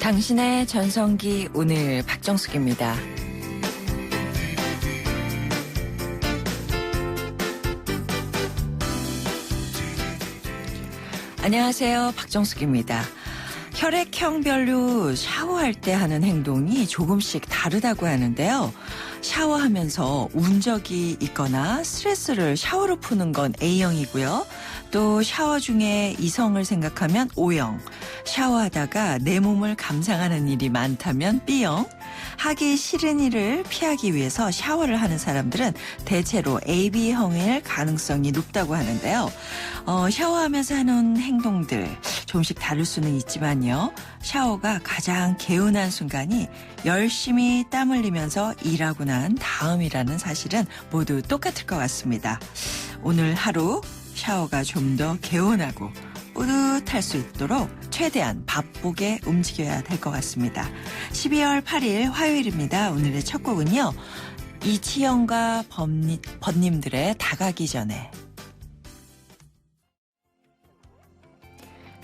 당신의 전성기 오늘 박정숙입니다. 안녕하세요. 박정숙입니다. 혈액형별로 샤워할 때 하는 행동이 조금씩 다르다고 하는데요. 샤워하면서 운 적이 있거나 스트레스를 샤워로 푸는 건 A형이고요. 또 샤워 중에 이성을 생각하면 O형, 샤워하다가 내 몸을 감상하는 일이 많다면 B형, 하기 싫은 일을 피하기 위해서 샤워를 하는 사람들은 대체로 AB형일 가능성이 높다고 하는데요. 샤워하면서 하는 행동들 조금씩 다를 수는 있지만요. 샤워가 가장 개운한 순간이 열심히 땀 흘리면서 일하고 난 다음이라는 사실은 모두 똑같을 것 같습니다. 오늘 하루 샤워가 좀 더 개운하고 뿌듯할 수 있도록 최대한 바쁘게 움직여야 될 것 같습니다. 12월 8일 화요일입니다. 오늘의 첫 곡은요. 이치영과 번님들의 다가기 전에.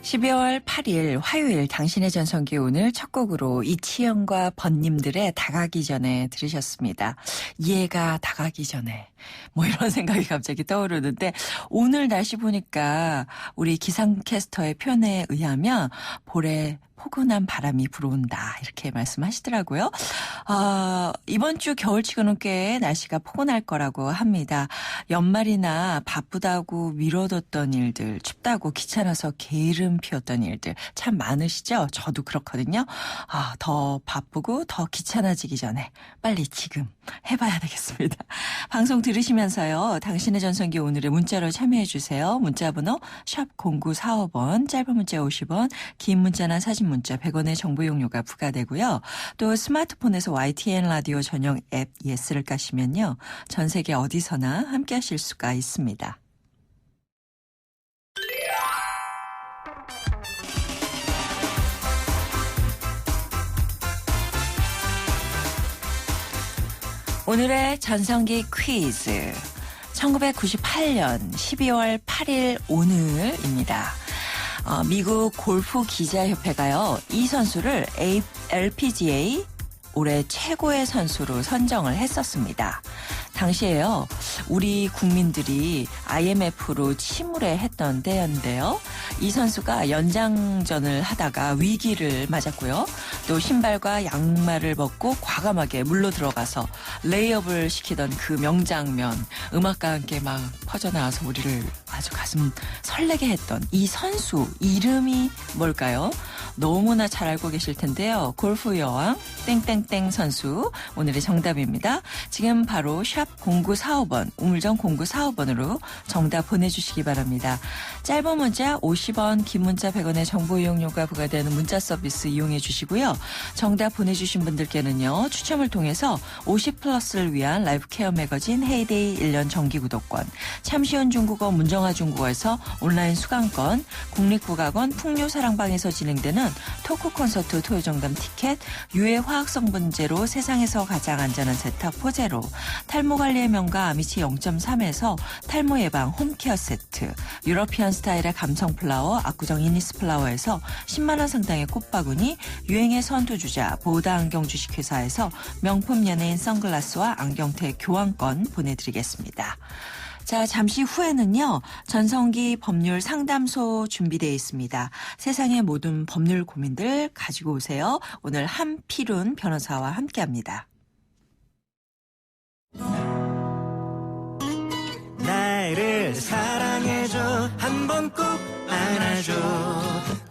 12월 8일 화요일 당신의 전성기 오늘 첫 곡으로 이치영과 번님들의 다가기 전에 들으셨습니다. 이해가 다가기 전에 뭐 이런 생각이 갑자기 떠오르는데 오늘 날씨 보니까 우리 기상캐스터의 표현에 의하면 볼에 포근한 바람이 불어온다 이렇게 말씀하시더라고요. 이번 주 겨울치고는 꽤 날씨가 포근할 거라고 합니다. 연말이나 바쁘다고 미뤄뒀던 일들, 춥다고 귀찮아서 게으름 피웠던 일들 참 많으시죠? 저도 그렇거든요. 더 바쁘고 더 귀찮아지기 전에 빨리 지금 해봐야 되겠습니다. 방송 들으시면서요. 당신의 전성기 오늘의 문자로 참여해 주세요. 문자번호 샵 0945번, 짧은 문자 50원, 긴 문자나 사진 문자 100원의 정보 용료가 부과되고요. 또 스마트폰에서 YTN 라디오 전용 앱 예스를 까시면요. 전 세계 어디서나 함께 하실 수가 있습니다. 오늘의 전성기 퀴즈. 1998년 12월 8일 오늘입니다. 미국 골프 기자협회가요, 이 선수를 LPGA 올해 최고의 선수로 선정을 했었습니다. 당시에요, 우리 국민들이 IMF로 침울해했던 때였는데요. 이 선수가 연장전을 하다가 위기를 맞았고요. 또 신발과 양말을 벗고 과감하게 물로 들어가서 레이업을 시키던 그 명장면, 음악과 함께 막 퍼져나와서 우리를 아주 가슴 설레게 했던 이 선수 이름이 뭘까요? 너무나 잘 알고 계실 텐데요. 골프 여왕 땡땡땡 선수, 오늘의 정답입니다. 지금 바로 샵 0945번, 우물정 0945번으로 정답 보내주시기 바랍니다. 짧은 문자 50원, 긴 문자 100원의 정보 이용료가 부과되는 문자 서비스 이용해 주시고요. 정답 보내주신 분들께는요, 추첨을 통해서 50플러스를 위한 라이브 케어 매거진 헤이데이 1년 정기 구독권, 참 쉬운 중국어 문정아 중국어에서 온라인 수강권, 국립국악원 풍류사랑방에서 진행되는 토크 콘서트 토요정담 티켓, 유해 화학성분제로 세상에서 가장 안전한 세탁 포제로, 탈모관리의 명가 아미치 0.3에서 탈모 예방 홈케어 세트, 유러피안 스타일의 감성 플라워 압구정 이니스 플라워에서 10만 원 상당의 꽃바구니, 유행의 선두주자 보다 안경 주식회사에서 명품 연예인 선글라스와 안경테 교환권 보내드리겠습니다. 자, 잠시 후에는요, 전성기 법률 상담소 준비되어 있습니다. 세상의 모든 법률 고민들 가지고 오세요. 오늘 한필훈 변호사와 함께합니다. 나를 사랑해줘, 한번 꼭 안아줘.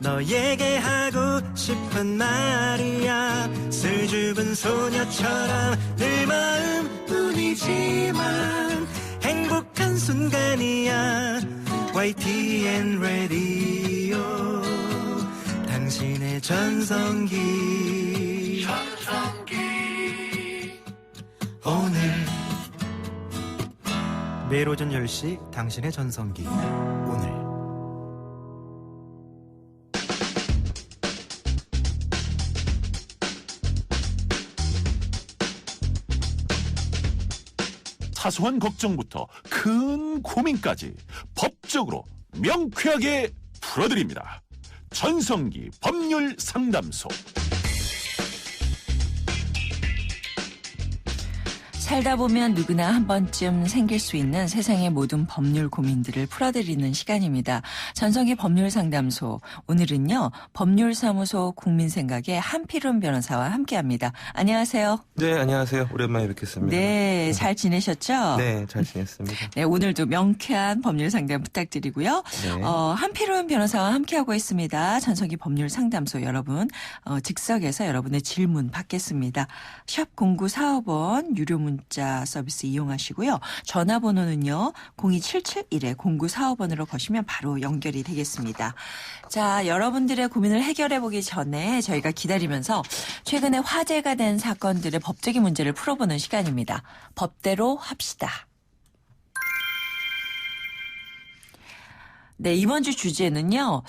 너에게 하고 싶은 말이야. 슬줍은 소녀처럼 늘 마음뿐이지만 행복한 순간이야. YTN 라디오, 당신의 전성기. 오늘 매일 오전 10시 당신의 전성기 오늘. 사소한 걱정부터 큰 고민까지 법적으로 명쾌하게 풀어드립니다. 전성기 법률 상담소. 살다 보면 누구나 한 번쯤 생길 수 있는 세상의 모든 법률 고민들을 풀어드리는 시간입니다. 전성기 법률상담소. 오늘은요. 법률사무소 국민생각의 한필훈 변호사와 함께합니다. 안녕하세요. 네, 안녕하세요. 오랜만에 뵙겠습니다. 네, 잘 지내셨죠? 네, 잘 지냈습니다. 네, 오늘도 명쾌한 법률상담 부탁드리고요. 네. 한필훈 변호사와 함께하고 있습니다. 전성기 법률상담소 여러분 즉석에서 여러분의 질문 받겠습니다. 샵 0945번 유료 문자 서비스 이용하시고요. 전화번호는요. 02771-0945번으로 거시면 바로 연결이 되겠습니다. 자, 여러분들의 고민을 해결해보기 전에 저희가 기다리면서 최근에 화제가 된 사건들의 법적인 문제를 풀어보는 시간입니다. 법대로 합시다. 네, 이번 주 주제는요.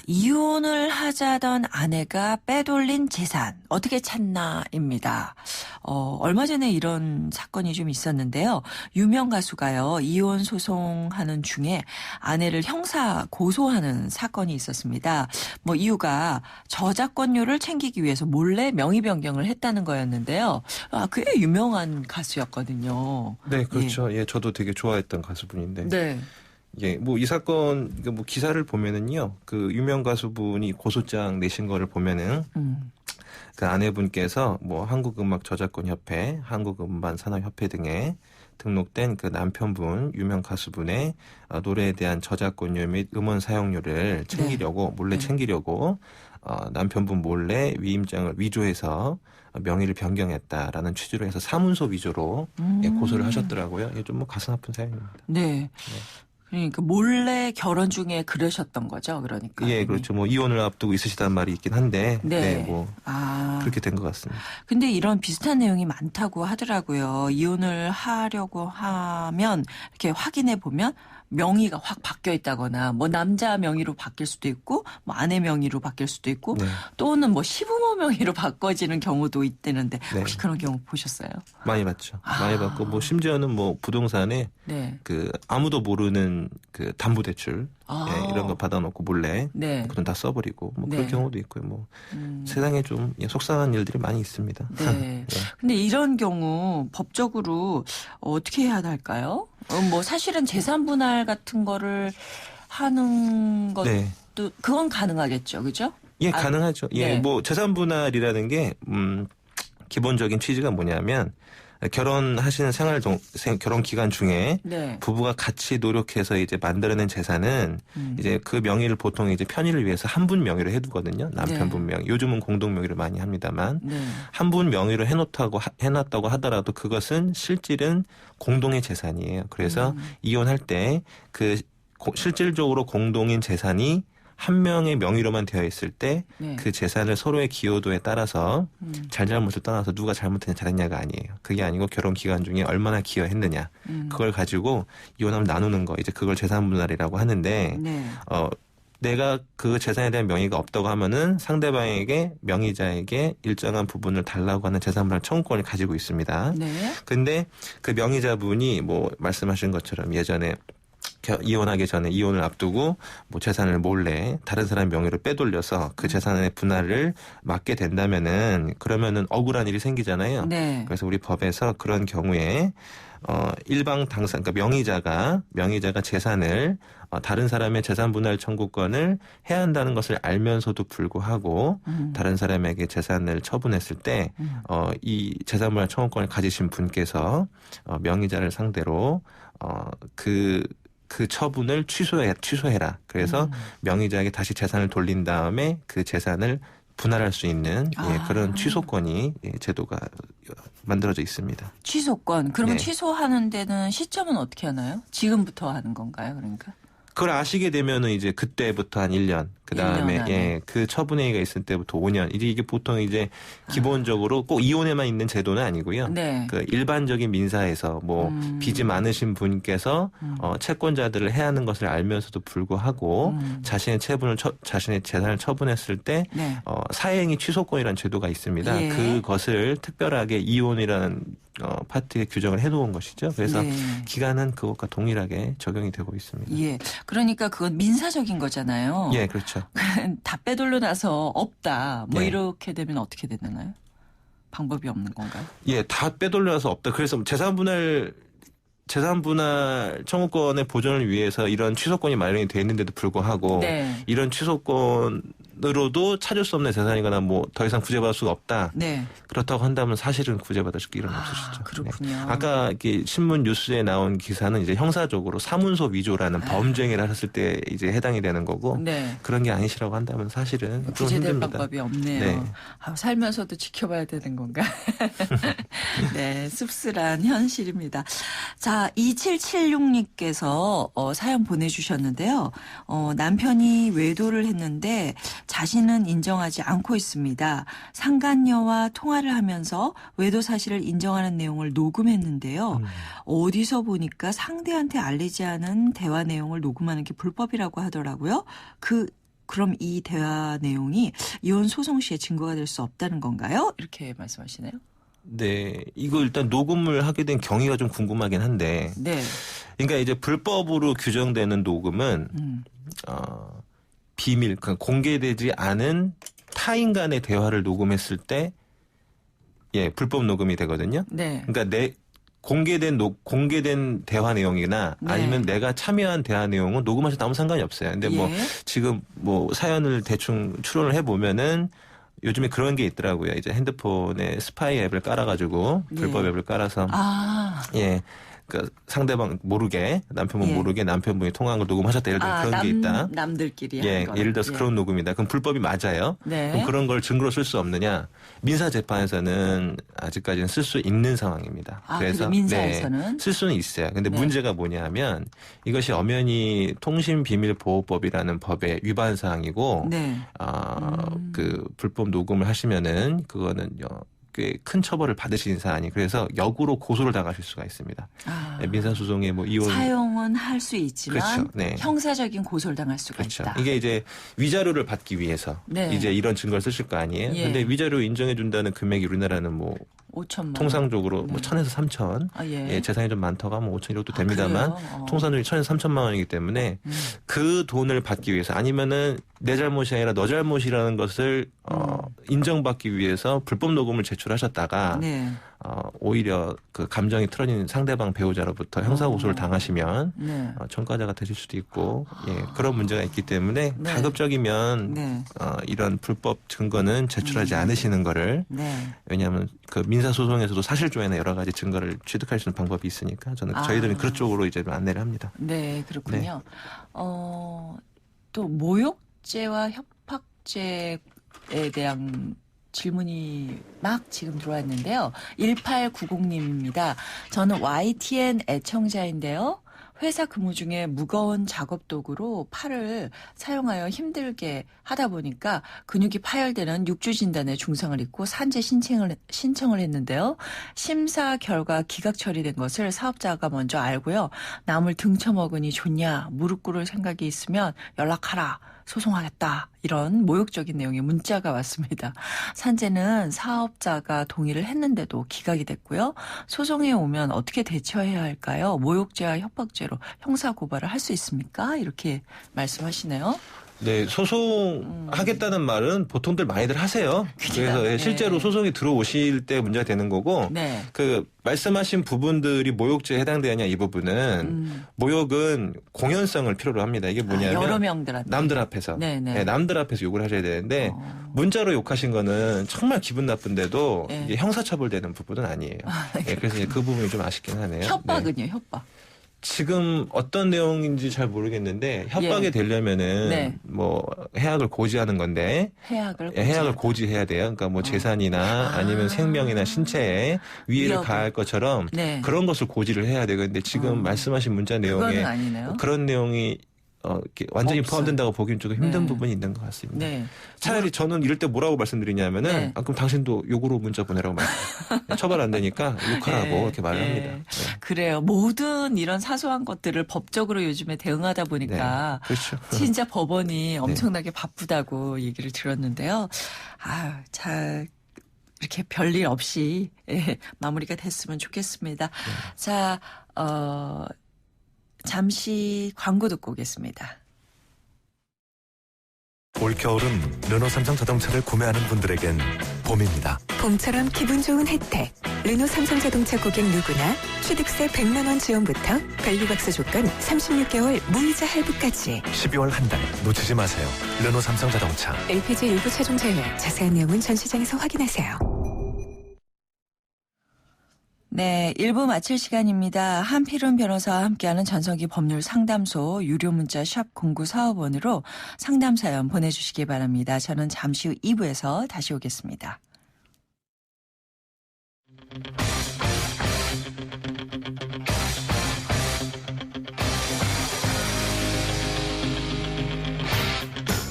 이혼을 하자던 아내가 빼돌린 재산 어떻게 찾나입니다. 얼마 전에 이런 사건이 좀 있었는데요. 유명 가수가요. 이혼 소송하는 중에 아내를 형사 고소하는 사건이 있었습니다. 이유가 저작권료를 챙기기 위해서 몰래 명의 변경을 했다는 거였는데요. 꽤 유명한 가수였거든요. 네, 그렇죠. 예, 저도 되게 좋아했던 가수분인데. 네. 예, 이 사건, 기사를 보면은요, 그 유명 가수분이 고소장 내신 거를 보면은, 그 아내분께서 한국음악저작권협회, 한국음반산업협회 등에 등록된 그 남편분, 유명 가수분의 노래에 대한 저작권료 및 음원 사용료를 챙기려고, 몰래 챙기려고, 남편분 몰래 위임장을 위조해서 명의를 변경했다라는 취지로 해서 사문서 위조로 고소를 하셨더라고요. 이게 좀 가슴 아픈 사연입니다. 네. 그러니까 몰래 결혼 중에 그러셨던 거죠, 그러니까. 예, 그렇죠. 이혼을 앞두고 있으시다는 말이 있긴 한데, 그렇게 된 것 같습니다. 근데 이런 비슷한 내용이 많다고 하더라고요. 이혼을 하려고 하면 이렇게 확인해 보면 명의가 확 바뀌어 있다거나 남자 명의로 바뀔 수도 있고 아내 명의로 바뀔 수도 있고 또는 시부모 명의로 바꿔지는 경우도 있다는데 혹시 그런 경우 보셨어요? 많이 봤죠. 많이 봤고 심지어는 부동산에 그 아무도 모르는 그 담보대출 이런 거 받아놓고 몰래 그돈 다 써버리고 그런 경우도 있고요. 세상에 좀 속상한 일들이 많이 있습니다. 네. 근데 이런 경우 법적으로 어떻게 해야 할까요? 사실은 재산 분할 같은 거를 하는 것도 그건 가능하겠죠, 그죠? 예, 가능하죠. 예, 재산 분할이라는 게 기본적인 취지가 뭐냐면 결혼하시는 결혼 기간 중에 부부가 같이 노력해서 이제 만들어낸 재산은 이제 그 명의를 보통 이제 편의를 위해서 한 분 명의로 해두거든요. 남편분 명의. 요즘은 공동 명의로 많이 합니다만 한 분 명의로 해놨다고 하더라도 그것은 실질은 공동의 재산이에요. 그래서 이혼할 때 그 실질적으로 공동인 재산이 한 명의 명의로만 되어 있을 때 그 재산을 서로의 기여도에 따라서 잘잘못을 떠나서 누가 잘못했냐 잘했냐가 아니에요. 그게 아니고 결혼 기간 중에 얼마나 기여했느냐. 그걸 가지고 이혼하면 나누는 거. 이제 그걸 재산 분할이라고 하는데 내가 그 재산에 대한 명의가 없다고 하면은 상대방에게 명의자에게 일정한 부분을 달라고 하는 재산 분할 청구권을 가지고 있습니다. 근데 그 명의자분이 말씀하신 것처럼 예전에 이혼하기 전에 이혼을 앞두고 재산을 몰래 다른 사람 명의로 빼돌려서 그 재산의 분할을 막게 된다면은 그러면은 억울한 일이 생기잖아요. 그래서 우리 법에서 그런 경우에 일방 당사, 그러니까 명의자가 재산을 다른 사람의 재산 분할 청구권을 해야 한다는 것을 알면서도 불구하고 다른 사람에게 재산을 처분했을 때 이 재산 분할 청구권을 가지신 분께서 명의자를 상대로 그 처분을 취소해라. 그래서 명의자에게 다시 재산을 돌린 다음에 그 재산을 분할할 수 있는 그런 취소권이 제도가 만들어져 있습니다. 취소권. 그러면 취소하는 데는 시점은 어떻게 하나요? 지금부터 하는 건가요, 그러니까? 그걸 아시게 되면은 이제 그때부터 한 1년, 그 다음에 그 처분회의가 있을 때부터 5년. 이게 보통 이제 기본적으로 꼭 이혼에만 있는 제도는 아니고요. 그 일반적인 민사에서 빚이 많으신 분께서 채권자들을 해야 하는 것을 알면서도 불구하고 자신의 재산을 처분했을 때 사행위 취소권이라는 제도가 있습니다. 그것을 특별하게 이혼이라는 파트에 규정을 해놓은 것이죠. 그래서 기간은 그것과 동일하게 적용이 되고 있습니다. 그러니까 그건 민사적인 거잖아요. 예, 그렇죠. 다 빼돌려 나서 없다. 이렇게 되면 어떻게 되나요? 방법이 없는 건가요? 예, 다 빼돌려서 없다. 그래서 재산분할 청구권의 보존을 위해서 이런 취소권이 마련이 돼 있는데도 불구하고 네. 이런 취소권으로도 찾을 수 없는 재산이거나 뭐 더 이상 구제받을 수가 없다. 네. 그렇다고 한다면 사실은 구제받을 일은 없으시죠. 그렇군요. 네. 아까 이렇게 신문 뉴스에 나온 기사는 이제 형사적으로 사문서 위조라는 범죄행위를 하셨을 때 이제 해당이 되는 거고 네. 그런 게 아니시라고 한다면 사실은 좀 구제될 힘듭니다. 방법이 없네요. 네. 살면서도 지켜봐야 되는 건가? 네, 씁쓸한 현실입니다. 자, 2776님께서 사연 보내주셨는데요. 남편이 외도를 했는데 자신은 인정하지 않고 있습니다. 상간녀와 통화를 하면서 외도 사실을 인정하는 내용을 녹음했는데요. 어디서 보니까 상대한테 알리지 않은 대화 내용을 녹음하는 게 불법이라고 하더라고요. 그럼 이 대화 내용이 이혼 소송 시에 증거가 될 수 없다는 건가요? 이렇게 말씀하시네요. 네, 이거 일단 녹음을 하게 된 경위가 좀 궁금하긴 한데, 네. 그러니까 이제 불법으로 규정되는 녹음은 비밀, 그러니까 공개되지 않은 타인 간의 대화를 녹음했을 때, 예, 불법 녹음이 되거든요. 네. 그러니까 공개된 대화 내용이나 네. 아니면 내가 참여한 대화 내용은 녹음하셔도 아무 상관이 없어요. 근데 뭐 예. 지금 뭐 사연을 대충 추론을 해보면은 요즘에 그런 게 있더라고요. 이제 핸드폰에 스파이 앱을 깔아가지고 불법 예. 앱을 깔아서 예. 그 상대방 모르게 남편분 예. 모르게 남편분이 통화한 걸 녹음하셨다. 예를 들어 그런 게 있다. 남들끼리 예, 하는 거는. 예를 들어서 그런 녹음이다. 그럼 불법이 맞아요. 네. 그럼 그런 걸 증거로 쓸 수 없느냐? 민사 재판에서는 아직까지는 쓸 수 있는 상황입니다. 그래서 민사에서는 쓸 수는 있어요. 근데 네. 문제가 뭐냐면 이것이 엄연히 통신비밀보호법이라는 법의 위반 사항이고 네. 그 불법 녹음을 하시면은 그거는 꽤 큰 처벌을 받으신 사안이 그래서 역으로 고소를 당하실 수가 있습니다. 민사소송에 뭐 이혼 사용은 할 수 있지만 그렇죠. 네. 형사적인 고소를 당할 수가 그렇죠. 있다. 이게 이제 위자료를 받기 위해서 네. 이제 이런 증거를 쓰실 거 아니에요. 예. 근데 위자료 인정해 준다는 금액이 우리나라는 뭐 5천만 원. 통상적으로 네. 뭐 1,000에서 3,000. 예. 재산이 좀 많다고 하면 5,000 이것도 됩니다만 그래요? 통상적으로 1,000에서 3천만 원이기 때문에 그 돈을 받기 위해서 아니면은 내 잘못이 아니라 너 잘못이라는 것을 인정받기 위해서 불법 녹음을 제출하셨다가 네. 오히려 그 감정이 틀어진 상대방 배우자로부터 형사고소를 당하시면 네. 전과자가 되실 수도 있고 그런 문제가 있기 때문에 네. 가급적이면 네. 이런 불법 증거는 제출하지 않으시는 거를 네. 왜냐하면 그 민사소송에서도 사실조회나 여러 가지 증거를 취득할 수 있는 방법이 있으니까 저희들은 그쪽으로 이제 안내를 합니다. 네, 그렇군요. 또 모욕죄와 협박죄에 대한 질문이 막 지금 들어왔는데요. 1890님입니다. 저는 YTN 애청자인데요. 회사 근무 중에 무거운 작업 도구로 팔을 사용하여 힘들게 하다 보니까 근육이 파열되는 육주 진단에 중상을 입고 산재 신청을 했는데요. 심사 결과 기각 처리된 것을 사업자가 먼저 알고요. 남을 등쳐먹으니 좋냐 무릎 꿇을 생각이 있으면 연락하라. 소송하겠다. 이런 모욕적인 내용의 문자가 왔습니다. 산재는 사업자가 동의를 했는데도 기각이 됐고요. 소송에 오면 어떻게 대처해야 할까요? 모욕죄와 협박죄로 형사고발을 할 수 있습니까? 이렇게 말씀하시네요. 네, 소송하겠다는 말은 보통들 많이들 하세요. 그래서 네. 실제로 소송이 들어오실 때 문제가 되는 거고, 네. 그 말씀하신 부분들이 모욕죄에 해당되느냐 이 부분은 모욕은 공연성을 필요로 합니다. 이게 뭐냐면 여러 명들한테 남들 앞에서, 네네. 네, 남들 앞에서 욕을 하셔야 되는데 문자로 욕하신 거는 정말 기분 나쁜데도 네. 이게 형사처벌되는 부분은 아니에요. 네, 그래서 이제 그 부분이 좀 아쉽긴 하네요. 협박은요, 네. 협박. 지금 어떤 내용인지 잘 모르겠는데 협박이 예. 되려면은 네. 뭐 해악을 고지하는 건데 해악을 고지해야 돼요. 그러니까 뭐 재산이나 아니면 생명이나 신체에 위해를 위협을. 가할 것처럼 네. 그런 것을 고지를 해야 되는데 지금 말씀하신 문자 내용에 그거는 아니네요. 그런 내용이 이렇게 완전히 없어요. 포함된다고 보기는 조금 힘든 네. 부분이 있는 것 같습니다. 네. 차라리 저는 이럴 때 뭐라고 말씀드리냐면은 네. 그럼 당신도 욕으로 문자 보내라고 처벌 안 되니까 욕하라고 네. 이렇게 말을 네. 합니다. 네. 그래요. 모든 이런 사소한 것들을 법적으로 요즘에 대응하다 보니까 네. 그렇죠. 진짜 법원이 엄청나게 바쁘다고 얘기를 들었는데요. 잘 이렇게 별일 없이 마무리가 됐으면 좋겠습니다. 자, 잠시 광고 듣고 오겠습니다. 올겨울은 르노 삼성 자동차를 구매하는 분들에겐 봄입니다. 봄처럼 기분 좋은 혜택. 르노 삼성 자동차 고객 누구나 취득세 100만 원 지원부터 관리박스 조건 36개월 무이자 할부까지. 12월 한 달 놓치지 마세요. 르노 삼성 자동차. LPG 일부 차종 제외. 자세한 내용은 전 시장에서 확인하세요. 네, 1부 마칠 시간입니다. 한필훈 변호사와 함께하는 전성기 법률 상담소 유료 문자 샵 0945번으로 상담 사연 보내주시기 바랍니다. 저는 잠시 후 2부에서 다시 오겠습니다.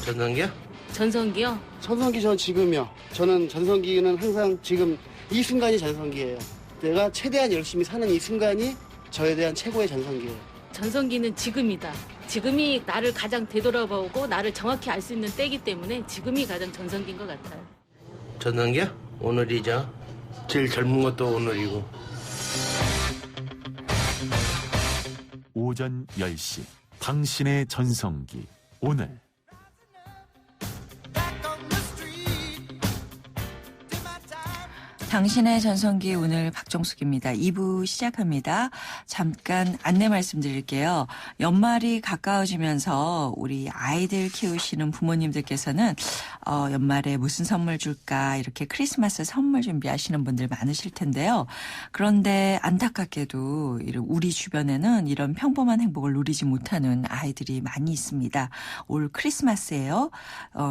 전성기요? 전성기요? 전성기 전 지금이요. 저는 전성기는 항상 지금 이 순간이 전성기예요. 내가 최대한 열심히 사는 이 순간이 저에 대한 최고의 전성기예요. 전성기는 지금이다. 지금이 나를 가장 되돌아보고 나를 정확히 알 수 있는 때이기 때문에 지금이 가장 전성기인 것 같아요. 전성기요? 오늘이죠. 제일 젊은 것도 오늘이고. 오전 10시 당신의 전성기 오늘. 당신의 전성기 오늘 박정숙입니다. 2부 시작합니다. 잠깐 안내 말씀드릴게요. 연말이 가까워지면서 우리 아이들 키우시는 부모님들께서는 연말에 무슨 선물 줄까 이렇게 크리스마스 선물 준비하시는 분들 많으실 텐데요. 그런데 안타깝게도 우리 주변에는 이런 평범한 행복을 누리지 못하는 아이들이 많이 있습니다. 올 크리스마스에요.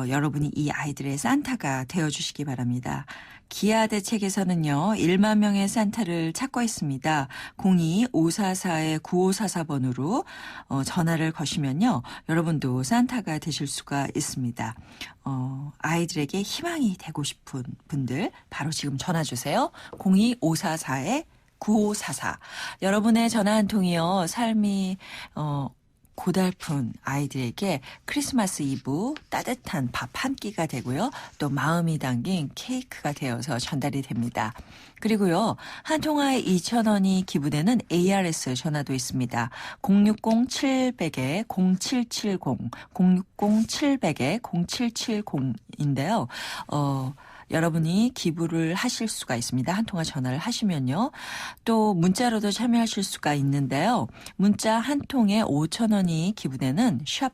여러분이 이 아이들의 산타가 되어주시기 바랍니다. 기아 대책에서는요. 1만 명의 산타를 찾고 있습니다. 02-544-9544번으로 전화를 거시면요. 여러분도 산타가 되실 수가 있습니다. 아이들에게 희망이 되고 싶은 분들 바로 지금 전화 주세요. 02-544-9544. 여러분의 전화 한 통이요. 삶이 고달픈 아이들에게 크리스마스 이브 따뜻한 밥 한 끼가 되고요. 또 마음이 담긴 케이크가 되어서 전달이 됩니다. 그리고요. 한 통화에 2,000원이 기부되는 ARS 전화도 있습니다. 060-700-0770, 060-700-0770인데요. 여러분이 기부를 하실 수가 있습니다. 한 통화 전화를 하시면요. 또 문자로도 참여하실 수가 있는데요. 문자 한 통에 5,000원이 기부되는 샵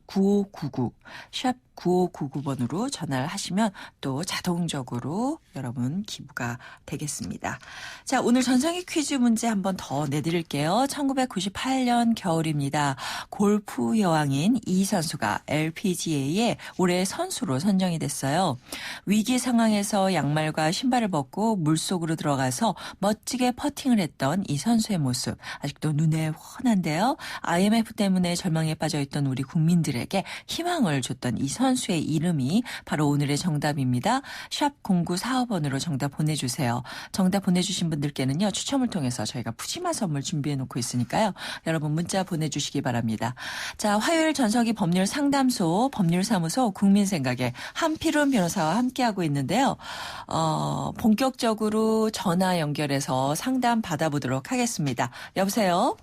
9599, 샵 9599번으로 전화를 하시면 또 자동적으로 여러분 기부가 되겠습니다. 자, 오늘 전성기 퀴즈 문제 한번 더 내드릴게요. 1998년 겨울입니다. 골프 여왕인 이 선수가 LPGA의 올해 선수로 선정이 됐어요. 위기 상황에서 양말과 신발을 벗고 물속으로 들어가서 멋지게 퍼팅을 했던 이 선수의 모습 아직도 눈에 훤한데요. IMF 때문에 절망에 빠져있던 우리 국민들에게 희망을 줬던 이 선수의 이름이 바로 오늘의 정답입니다. 샵 0945번으로 정답 보내주세요. 정답 보내주신 분들께는요. 추첨을 통해서 저희가 푸짐한 선물 준비해놓고 있으니까요. 여러분 문자 보내주시기 바랍니다. 자, 화요일 전성기 법률 상담소 법률사무소 국민생각에 한필훈 변호사와 함께하고 있는데요. 본격적으로 전화 연결해서 상담 받아보도록 하겠습니다. 여보세요?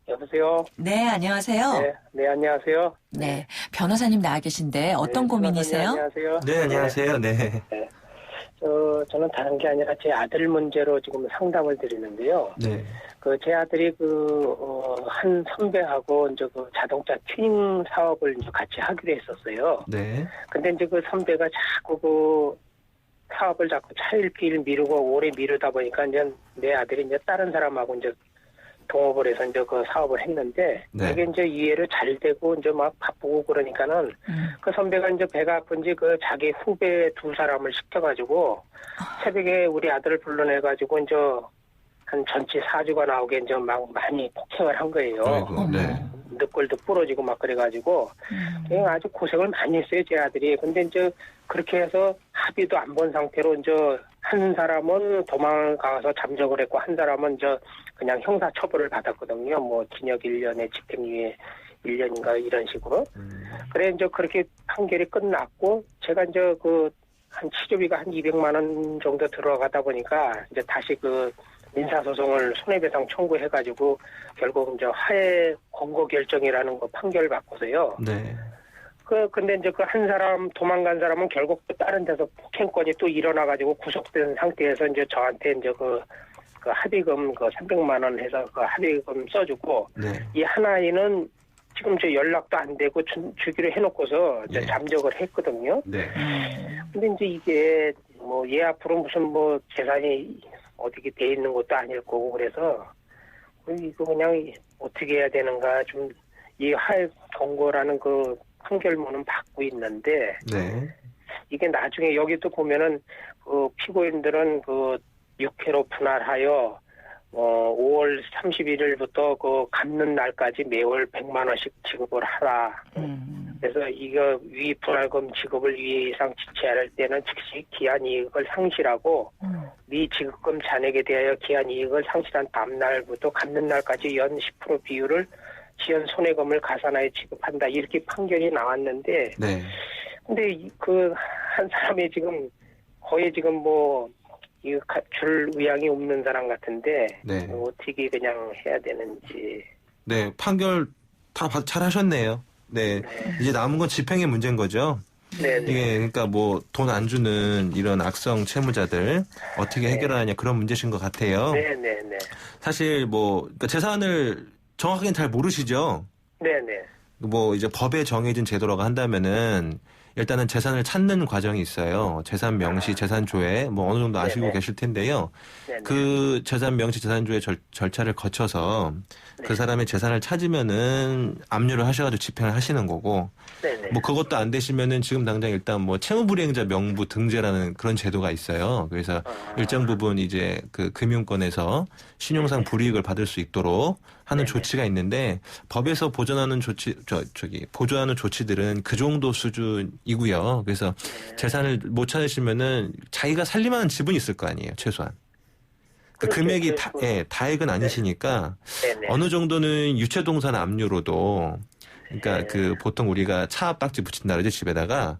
여보세요? 네, 안녕하세요. 네, 안녕하세요. 네, 변호사님 나와 계신데 어떤 고민이세요? 안녕하세요. 네, 안녕하세요. 네. 저는 다른 게 아니라 제 아들 문제로 지금 상담을 드리는데요. 네. 제 아들이 한 선배하고 이제 자동차 튜닝 사업을 이제 같이 하기로 했었어요. 네. 근데 이제 선배가 자꾸 사업을 자꾸 차일피일 미루고 오래 미루다 보니까 이제 내 아들이 이제 다른 사람하고 이제 동업을 해서 이제 사업을 했는데, 네. 그게 이제 이해로 잘 되고 이제 막 바쁘고 그러니까는 선배가 이제 배가 아픈지 자기 후배 2사람을 시켜가지고 새벽에 우리 아들을 불러내가지고 이제 한 전치 4주가 나오게 이제 막 많이 폭행을 한 거예요. 아이고, 네. 늑골도 부러지고 막 그래가지고 아주 고생을 많이 했어요, 제 아들이. 근데 이제 그렇게 해서 합의도 안 본 상태로 이제 한 사람은 도망가서 잠적을 했고 한 사람은 이제 그냥 형사 처벌을 받았거든요. 뭐 징역 1년에 집행유예 1년인가 이런 식으로. 그래 이제 그렇게 판결이 끝났고 제가 이제 한 치료비가 한 200만 원 정도 들어가다 보니까 이제 다시 민사소송을 손해배상 청구해가지고 결국 이제 화해 권고 결정이라는 거 판결을 받고서요. 네. 근데 이제 그 한 사람 도망간 사람은 결국 또 다른 데서 폭행건이 또 일어나가지고 구속된 상태에서 이제 저한테 이제 그 합의금 300만 원 해서 그 합의금 써주고 네. 이 하나이는 지금 저 연락도 안 되고 주기로 해놓고서 이제 네. 잠적을 했거든요. 네. 근데 이제 이게 뭐 얘 앞으로 무슨 뭐 재산이 어떻게 돼 있는 것도 아닐 거고 그래서 이거 그냥 어떻게 해야 되는가 좀 이 하해 경고라는 그 판결문은 받고 있는데 네. 이게 나중에 여기도 보면은 그 피고인들은 그 6회로 분할하여 5월 31일부터 그 갚는 날까지 매월 100만 원씩 지급을 하라. 그래서 이거 위 분할금 지급을 위 이상 지체할 때는 즉시 기한 이익을 상실하고 미 지급금 잔액에 대하여 기한 이익을 상실한 다음 날부터 갚는 날까지 연 10% 비율을 지연 손해금을 가산하여 지급한다. 이렇게 판결이 나왔는데 네. 근데 그 한 사람이 지금 거의 지금 뭐 이 줄 의향이 없는 사람 같은데 네. 어떻게 그냥 해야 되는지. 네, 판결 다 잘 하셨네요. 네. 이제 남은 건 집행의 문제인 거죠. 네. 이게 그러니까 뭐 돈 안 주는 이런 악성 채무자들 어떻게 해결하냐 그런 문제신 것 같아요. 네. 사실 뭐 그러니까 재산을 정확하게는 잘 모르시죠. 네. 뭐 이제 법에 정해진 제도라고 한다면은 일단은 재산을 찾는 과정이 있어요. 재산 명시, 재산 조회 뭐 어느 정도 아시고 계실 텐데요. 그 재산 명시, 재산 조회 절차를 거쳐서 그 사람의 재산을 찾으면은 압류를 하셔가지고 집행을 하시는 거고. 뭐 그것도 안 되시면은 지금 당장 일단 뭐 채무불이행자 명부 등재라는 그런 제도가 있어요. 그래서 일정 부분 이제 그 금융권에서 신용상 불이익을 받을 수 있도록 하는 조치가 있는데 법에서 보존하는 보조하는 조치들은 그 정도 수준이고요. 그래서 재산을 못 찾으시면은 자기가 살림하는 집은 있을 거 아니에요, 최소한. 그 금액이 다액은 아니시니까 어느 정도는 유체동산 압류로도 그러니까 그 보통 우리가 차압딱지 붙인다 그러죠, 집에다가.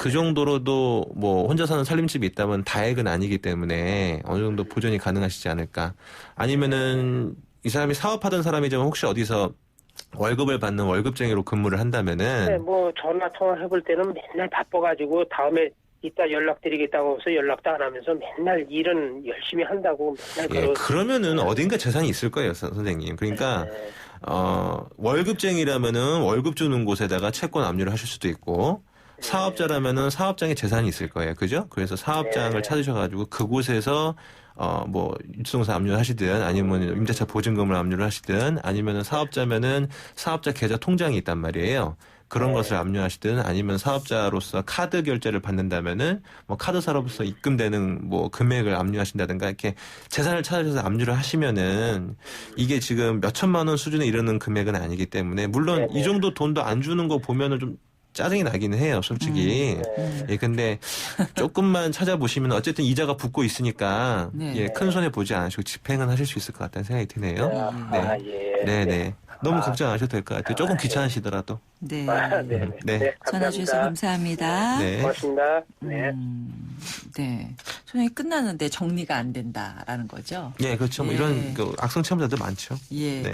그 정도로도 뭐 혼자 사는 살림집이 있다면 다액은 아니기 때문에 어느 정도 보존이 가능하시지 않을까. 아니면은 이 사람이 사업하던 사람이지만 혹시 어디서 월급을 받는 월급쟁이로 근무를 한다면은. 네, 뭐 전화 통화해볼 때는 맨날 바빠가지고 다음에 이따 연락드리겠다고 해서 연락도 안 하면서 맨날 일은 열심히 한다고 맨날 그러면은 어딘가 재산이 있을 거예요, 선생님. 그러니까 월급쟁이라면은 월급 주는 곳에다가 채권 압류를 하실 수도 있고 사업자라면은 사업장에 재산이 있을 거예요. 그죠? 그래서 사업장을 찾으셔가지고 그곳에서 뭐 유치동산 압류를 하시든 아니면 임대차 보증금을 압류를 하시든 아니면은 사업자면은 사업자 계좌 통장이 있단 말이에요. 그런 것을 압류하시든 아니면 사업자로서 카드 결제를 받는다면은 뭐 카드사로부터 입금되는 뭐 금액을 압류하신다든가 이렇게 재산을 찾으셔서 압류를 하시면은 이게 지금 몇 천만 원 수준에 이르는 금액은 아니기 때문에 물론 이 정도 돈도 안 주는 거 보면은 좀 짜증이 나기는 해요, 솔직히. 예, 근데 조금만 찾아보시면 어쨌든 이자가 붙고 있으니까 큰 손해 보지 않으시고 집행은 하실 수 있을 것 같다는 생각이 드네요. 네. 너무 걱정 안 하셔도 될 것 같아요. 조금 귀찮으시더라도. 네. 네. 전화 주셔서 감사합니다. 네. 고맙습니다. 네. 네. 소송이 끝나는데 정리가 안 된다라는 거죠. 네, 그렇죠. 뭐 이런 그 악성 채무자들 많죠. 예. 네.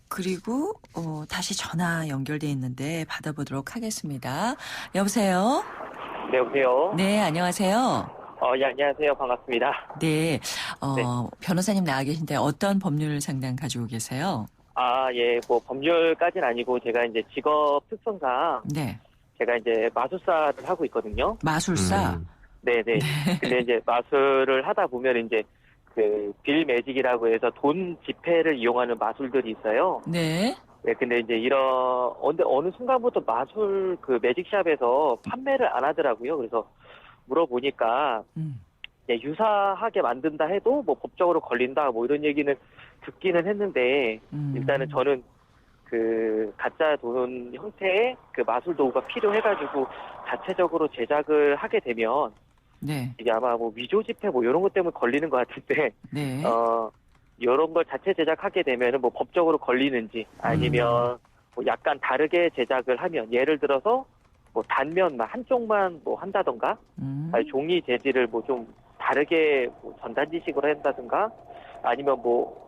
그리고 다시 전화 연결돼 있는데 받아보도록 하겠습니다. 여보세요? 네, 여보세요? 네, 안녕하세요. 예, 안녕하세요. 반갑습니다. 네. 변호사님 나와 계신데 어떤 법률 상담 가지고 계세요? 예, 뭐 법률까지는 아니고 제가 이제 직업 특성상 제가 이제 마술사를 하고 있거든요. 마술사? 네네. 근데 이제 마술을 하다 보면 이제 그 빌 매직이라고 해서 돈 지폐를 이용하는 마술들이 있어요. 네. 네, 근데 이제 어느 순간부터 마술 그 매직샵에서 판매를 안 하더라고요. 그래서 물어보니까 유사하게 만든다 해도 뭐 법적으로 걸린다 뭐 이런 얘기는 듣기는 했는데 일단은 저는 그 가짜 돈 형태의 그 마술 도구가 필요해가지고 자체적으로 제작을 하게 되면 이게 아마 뭐 위조 지폐 뭐 이런 것 때문에 걸리는 것 같은데 이런 걸 자체 제작하게 되면은 뭐 법적으로 걸리는지 아니면 뭐 약간 다르게 제작을 하면 예를 들어서 뭐 단면만 한쪽만 뭐 한다던가 아니 종이 재질을 뭐 좀 다르게 뭐 전단지식으로 한다든가 아니면 뭐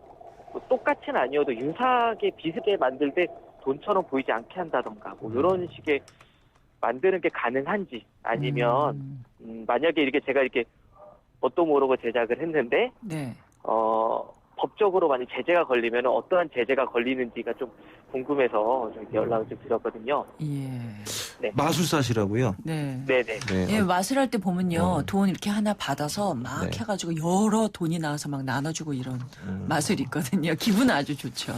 똑같이는 아니어도 유사하게 비슷하게 만들 때 돈처럼 보이지 않게 한다던가 뭐 이런 식의 만드는 게 가능한지 아니면 만약에 이렇게 제가 이렇게 뭣도 모르고 제작을 했는데 네. 법적으로 만약 제재가 걸리면 어떠한 제재가 걸리는지가 좀 궁금해서 좀 연락을 좀 드렸거든요. 예. 네. 마술사시라고요? 네. 네네. 네. 예, 마술할 때 보면요. 돈 이렇게 하나 받아서 막 네. 해가지고 여러 돈이 나와서 막 나눠주고 이런 마술이 있거든요. 기분 아주 좋죠.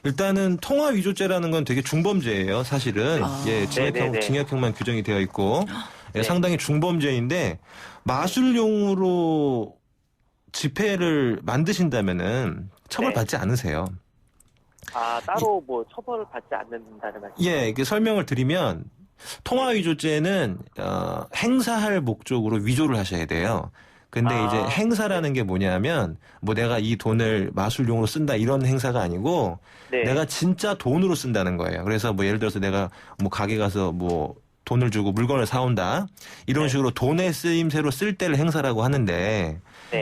일단은 통화 위조죄라는 건 되게 중범죄예요, 사실은. 예, 징역형만 규정이 되어 있고 예, 상당히 중범죄인데 마술용으로 지폐를 만드신다면은 처벌받지 않으세요. 아, 따로 뭐 처벌을 받지 않는다는 말씀? 예, 이게 설명을 드리면 통화 위조죄는 행사할 목적으로 위조를 하셔야 돼요. 근데 이제 행사라는 게 뭐냐면 뭐 내가 이 돈을 마술용으로 쓴다 이런 행사가 아니고 내가 진짜 돈으로 쓴다는 거예요. 그래서 뭐 예를 들어서 내가 뭐 가게 가서 뭐 돈을 주고 물건을 사온다. 이런 식으로 돈의 쓰임새로 쓸 때를 행사라고 하는데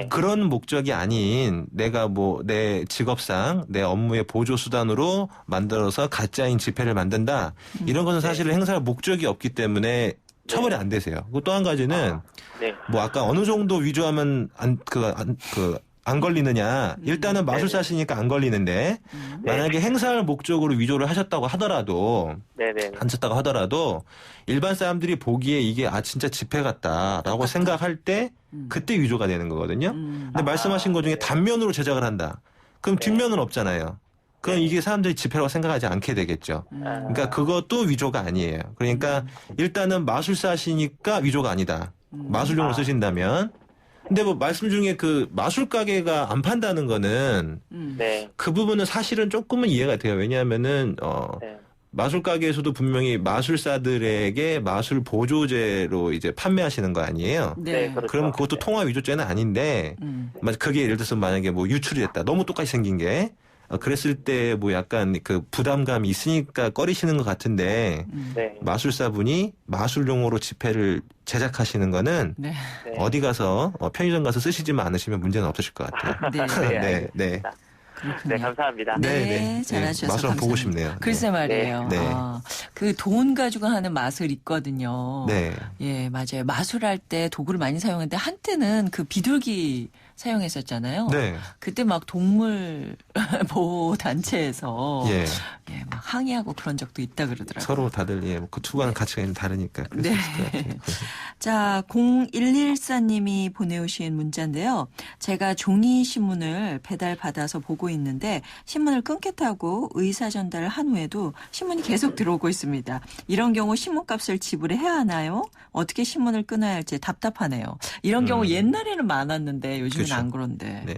그런 목적이 아닌 내가 뭐 내 직업상 내 업무의 보조 수단으로 만들어서 가짜인 지폐를 만든다. 이런 것은 사실은 행사할 목적이 없기 때문에 처벌이 안 되세요. 그리고 또 한 가지는 뭐 아까 어느 정도 위조하면 안 걸리느냐. 일단은 마술사시니까 안 걸리는데 만약에 행사할 목적으로 위조를 하셨다고 하더라도 하셨다고 하더라도 일반 사람들이 보기에 이게 진짜 지폐 같다라고 생각할 때 그때 위조가 되는 거거든요. 근데 말씀하신 것 중에 단면으로 제작을 한다. 그럼 뒷면은 없잖아요. 그럼 이게 사람들이 지폐라고 생각하지 않게 되겠죠. 그러니까 그것도 위조가 아니에요. 그러니까 일단은 마술사시니까 위조가 아니다. 마술용으로 쓰신다면. 근데 뭐 말씀 중에 그 마술 가게가 안 판다는 거는 그 부분은 사실은 조금은 이해가 돼요. 왜냐하면은 마술 가게에서도 분명히 마술사들에게 마술 보조제로 이제 판매하시는 거 아니에요. 네. 그렇죠. 그러면 그것도 통화 위조죄는 아닌데 그게 예를 들어서 만약에 뭐 유출이 됐다. 너무 똑같이 생긴 게 그랬을 때 뭐 약간 그 부담감이 있으니까 꺼리시는 것 같은데 마술사분이 마술용으로 지폐를 제작하시는 거는 어디 가서 편의점 가서 쓰시지만 않으시면 문제는 없으실 것 같아요. 네. 그렇군요. 감사합니다. 네, 잘하셔서 마술 감사합니다. 보고 싶네요. 글쎄 말이에요. 네. 그 돈 가지고 하는 마술 있거든요. 네. 예, 맞아요. 마술할 때 도구를 많이 사용했는데 한때는 그 비둘기 사용했었잖아요. 네. 그때 막 동물 보호 단체에서 막 항의하고 그런 적도 있다 그러더라고요. 서로 다들 그 추구하는 가치가 다르니까. 네. 자, 0114님이 보내오신 문자인데요. 제가 종이 신문을 배달받아서 보고 있는데 신문을 끊겠다고 의사 전달을 한 후에도 신문이 계속 들어오고 있습니다. 이런 경우 신문값을 지불해야 하나요? 어떻게 신문을 끊어야 할지 답답하네요. 이런 경우 옛날에는 많았는데 요즘은 안 그런데. 네.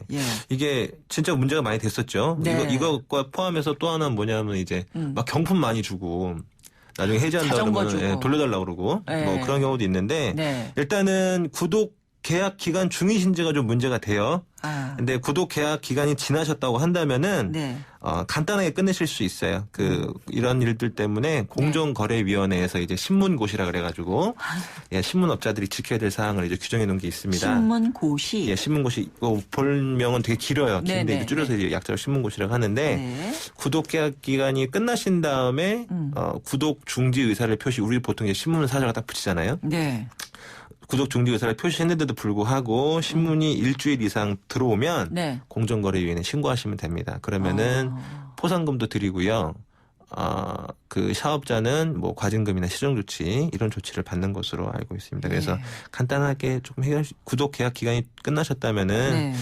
이게 진짜 문제가 많이 됐었죠. 이것과 포함해서 또 하나는 뭐냐면 이제 막 경품 많이 주고 나중에 해지한다 그러면 돌려달라고 그러고 뭐 그런 경우도 있는데 일단은 구독 계약 기간 중이신지가 좀 문제가 돼요. 근데 구독 계약 기간이 지나셨다고 한다면은 간단하게 끝내실 수 있어요. 이런 일들 때문에 공정거래위원회에서 이제 신문고시라 그래가지고 신문업자들이 지켜야 될 사항을 이제 규정해 놓은 게 있습니다. 신문고시. 신문고시. 볼명은 되게 길어요. 긴데 이제 줄여서 이제 약자로 신문고시라고 하는데 구독 계약 기간이 끝나신 다음에 구독 중지 의사를 표시. 우리 보통 이제 신문 사자가 딱 붙이잖아요. 구독 중지 의사를 표시했는데도 불구하고 신문이 일주일 이상 들어오면 공정거래위원회에 신고하시면 됩니다. 그러면은 포상금도 드리고요. 그 사업자는 뭐 과징금이나 시정조치 이런 조치를 받는 것으로 알고 있습니다. 그래서 간단하게 조금 구독 계약 기간이 끝나셨다면은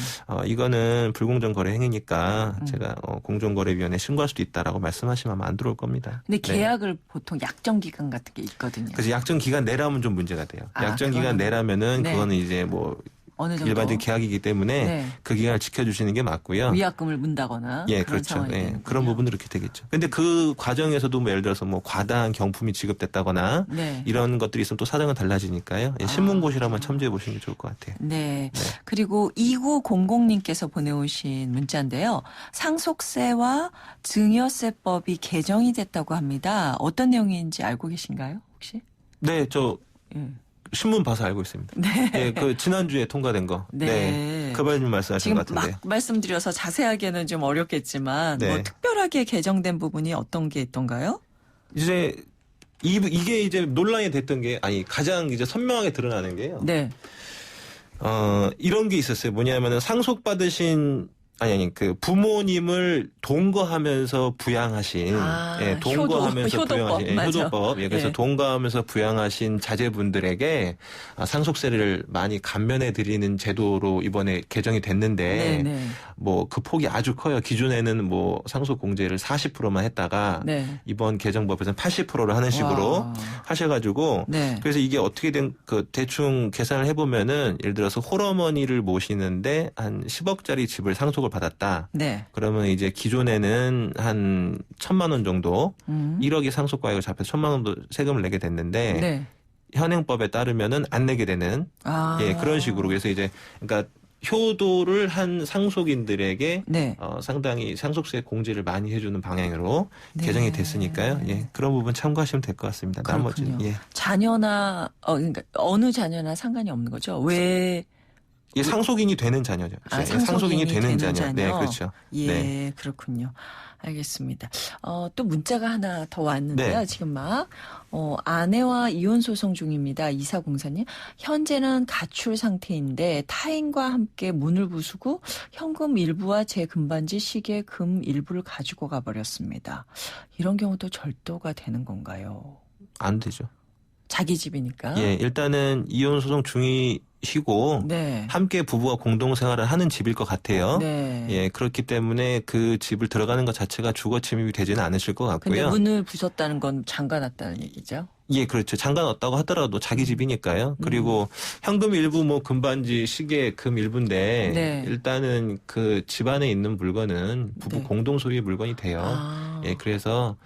이거는 불공정 거래 행위니까 제가 공정거래위원회에 신고할 수도 있다라고 말씀하시면 아마 안 들어올 겁니다. 근데 계약을 보통 약정 기간 같은 게 있거든요. 그래서 약정 기간 내라면 좀 문제가 돼요. 약정 기간 내라면은 그거는 이제 뭐 어느 정도? 일반적인 계약이기 때문에 그 기간을 지켜주시는 게 맞고요. 위약금을 문다거나 그런 그렇죠. 상황이 그런 부분은 그렇게 되겠죠. 근데 그 과정에서도 뭐 예를 들어서 뭐 과다한 경품이 지급됐다거나 이런 것들이 있으면 또 사정은 달라지니까요. 신문고시라만 첨지해 보시는 게 좋을 것 같아요. 네. 그리고 2900님께서 보내오신 문자인데요. 상속세와 증여세법이 개정이 됐다고 합니다. 어떤 내용인지 알고 계신가요, 혹시? 네, 신문 봐서 알고 있습니다. 네. 예, 그 지난주에 통과된 거. 네. 그 말씀 말씀하신 것 같은데. 막 말씀드려서 자세하게는 좀 어렵겠지만 네. 뭐 특별하게 개정된 부분이 어떤 게 있던가요? 이제 이게 이제 논란이 됐던 게 가장 이제 선명하게 드러나는 게요. 네. 이런 게 있었어요. 뭐냐면은 상속받으신 그 부모님을 동거하면서 부양하신, 동거하면서 부양하신 효도법, 그래서 동거하면서 부양하신 자제분들에게 상속세를 많이 감면해 드리는 제도로 이번에 개정이 됐는데, 뭐 그 폭이 아주 커요. 기존에는 뭐 상속 공제를 40%만 했다가 이번 개정법에서는 80%를 하는 식으로 하셔가지고, 그래서 이게 어떻게 된 대충 계산을 해보면은 예를 들어서 홀어머니를 모시는데 한 10억짜리 집을 상속을 받았다. 그러면 이제 기존에는 한 1,000만 원 정도 1억이 상속과액을 잡혀서 1,000만 원도 세금을 내게 됐는데 현행법에 따르면은 안 내게 되는 그런 식으로 그래서 이제 그러니까 효도를 한 상속인들에게 상당히 상속세 공제를 많이 해주는 방향으로 개정이 됐으니까요. 그런 부분 참고하시면 될 것 같습니다. 나머지는 자녀나 그러니까 어느 자녀나 상관이 없는 거죠. 왜? 상속인이 되는 자녀죠. 상속인이 되는 자녀. 네, 그렇죠. 예, 그렇군요. 알겠습니다. 또 문자가 하나 더 왔는데요. 지금 막 아내와 이혼 소송 중입니다. 2404님. 현재는 가출 상태인데 타인과 함께 문을 부수고 현금 일부와 제 금반지, 시계, 금 일부를 가지고 가버렸습니다. 이런 경우도 절도가 되는 건가요? 안 되죠. 자기 집이니까. 일단은 이혼 소송 중이시고 함께 부부가 공동 생활을 하는 집일 것 같아요. 그렇기 때문에 그 집을 들어가는 것 자체가 주거 침입이 되지는 않으실 것 같고요. 근데 문을 부쉈다는 건 잠가놨다는 얘기죠? 그렇죠. 잠가놨다고 하더라도 자기 집이니까요. 그리고 현금 일부 뭐 금반지, 시계, 금 일부인데 일단은 그 집안에 있는 물건은 부부 공동 소유의 물건이 돼요. 그래서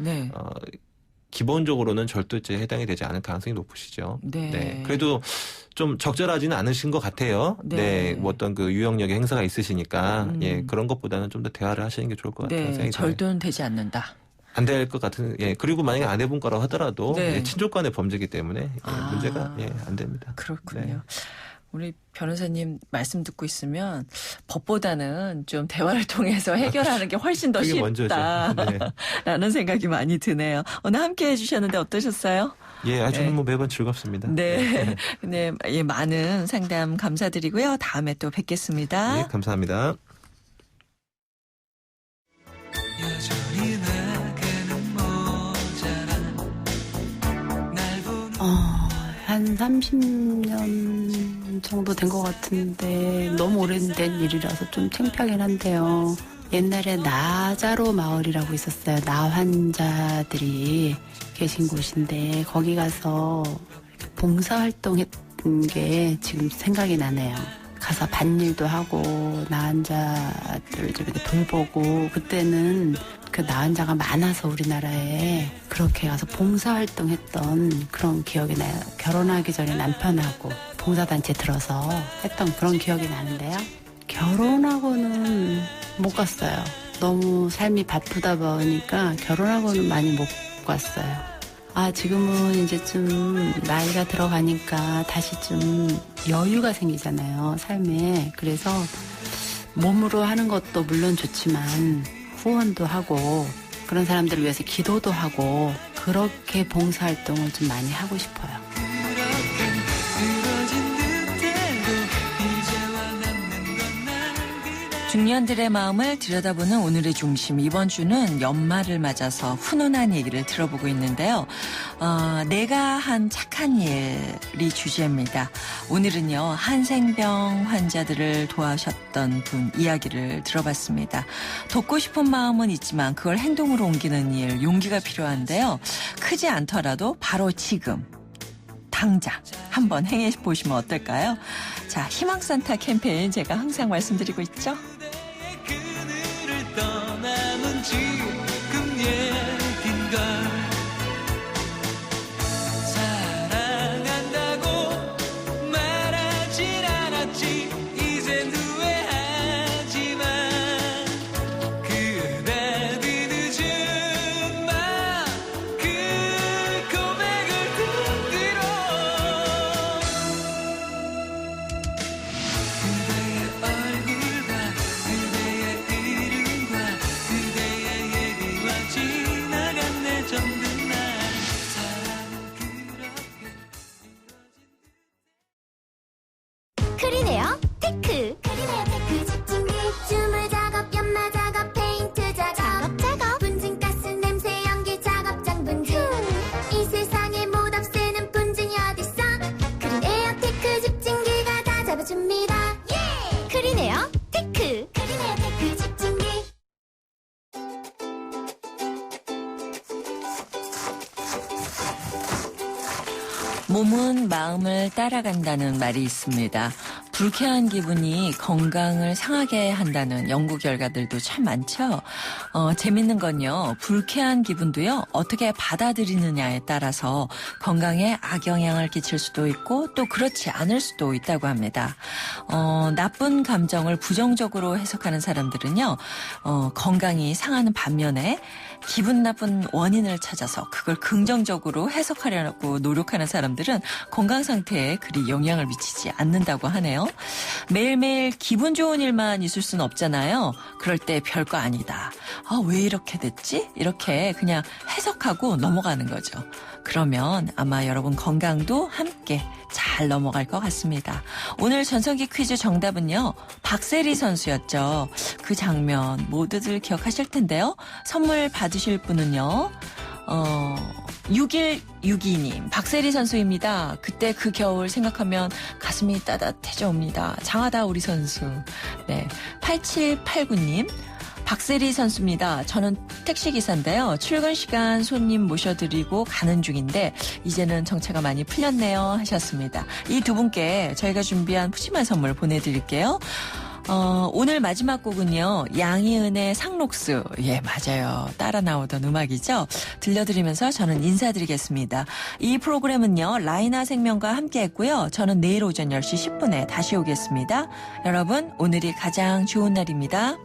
기본적으로는 절도죄에 해당이 되지 않을 가능성이 높으시죠. 그래도 좀 적절하지는 않으신 것 같아요. 뭐 어떤 그 유형력의 행사가 있으시니까 그런 것보다는 좀 더 대화를 하시는 게 좋을 것 같아요. 생각이 절도는 되지 않는다. 안 될 것 같은. 그리고 만약에 아내분 거라고 하더라도 친족 간의 범죄이기 때문에 문제가 안 됩니다. 그렇군요. 우리 변호사님 말씀 듣고 있으면 법보다는 좀 대화를 통해서 해결하는 게 훨씬 더 쉽다라는 생각이 많이 드네요. 오늘 함께해 주셨는데 어떠셨어요? 아주 뭐 매번 즐겁습니다. 많은 상담 감사드리고요. 다음에 또 뵙겠습니다. 감사합니다. 한 30년 정도 된 것 같은데 너무 오래된 일이라서 좀 창피하긴 한데요. 옛날에 나자로 마을이라고 있었어요. 나 환자들이 계신 곳인데 거기 가서 봉사활동 했던 게 지금 생각이 나네요. 가서 밭일도 하고 나 환자들 좀 이렇게 돌보고 그때는 그 나 환자가 많아서 우리나라에 그렇게 가서 봉사활동했던 그런 기억이 나요. 결혼하기 전에 남편하고 봉사단체 들어서 했던 그런 기억이 나는데요. 결혼하고는 못 갔어요. 너무 삶이 바쁘다 보니까 결혼하고는 많이 못 갔어요. 지금은 이제 좀 나이가 들어가니까 다시 좀 여유가 생기잖아요, 삶에. 그래서 몸으로 하는 것도 물론 좋지만 후원도 하고 그런 사람들을 위해서 기도도 하고 그렇게 봉사활동을 좀 많이 하고 싶어요. 중년들의 마음을 들여다보는 오늘의 중심. 이번 주는 연말을 맞아서 훈훈한 얘기를 들어보고 있는데요. 내가 한 착한 일이 주제입니다. 오늘은요, 한생병 환자들을 도와주셨던 분 이야기를 들어봤습니다. 돕고 싶은 마음은 있지만 그걸 행동으로 옮기는 일, 용기가 필요한데요. 크지 않더라도 바로 지금, 당장 한번 행해보시면 어떨까요? 자, 희망산타 캠페인 제가 항상 말씀드리고 있죠. 떠나면 지금 얘긴걸 사랑한다고 말하진 않았지 이젠 후회하지만 그다지 늦은 밤 그 고백을 듣기로 몸은 마음을 따라간다는 말이 있습니다. 불쾌한 기분이 건강을 상하게 한다는 연구 결과들도 참 많죠. 재밌는 건요. 불쾌한 기분도요. 어떻게 받아들이느냐에 따라서 건강에 악영향을 끼칠 수도 있고 또 그렇지 않을 수도 있다고 합니다. 나쁜 감정을 부정적으로 해석하는 사람들은요. 건강이 상하는 반면에 기분 나쁜 원인을 찾아서 그걸 긍정적으로 해석하려고 노력하는 사람들은 건강 상태에 그리 영향을 미치지 않는다고 하네요. 매일매일 기분 좋은 일만 있을 수는 없잖아요. 그럴 때 별거 아니다. 왜 이렇게 됐지? 이렇게 그냥 해석하고 넘어가는 거죠. 그러면 아마 여러분 건강도 함께 잘 넘어갈 것 같습니다. 오늘 전성기 퀴즈 정답은요. 박세리 선수였죠. 그 장면 모두들 기억하실 텐데요. 선물 받으실 분은요. 6162님 박세리 선수입니다. 그때 그 겨울 생각하면 가슴이 따뜻해져 옵니다. 장하다 우리 선수. 네, 8789님 박세리 선수입니다. 저는 택시기사인데요. 출근 시간 손님 모셔드리고 가는 중인데 이제는 정체가 많이 풀렸네요 하셨습니다. 이 두 분께 저희가 준비한 푸짐한 선물 보내드릴게요. 오늘 마지막 곡은요. 양희은의 상록수. 예, 맞아요. 따라 나오던 음악이죠. 들려드리면서 저는 인사드리겠습니다. 이 프로그램은요. 라이나 생명과 함께 했고요. 저는 내일 오전 10시 10분에 다시 오겠습니다. 여러분, 오늘이 가장 좋은 날입니다.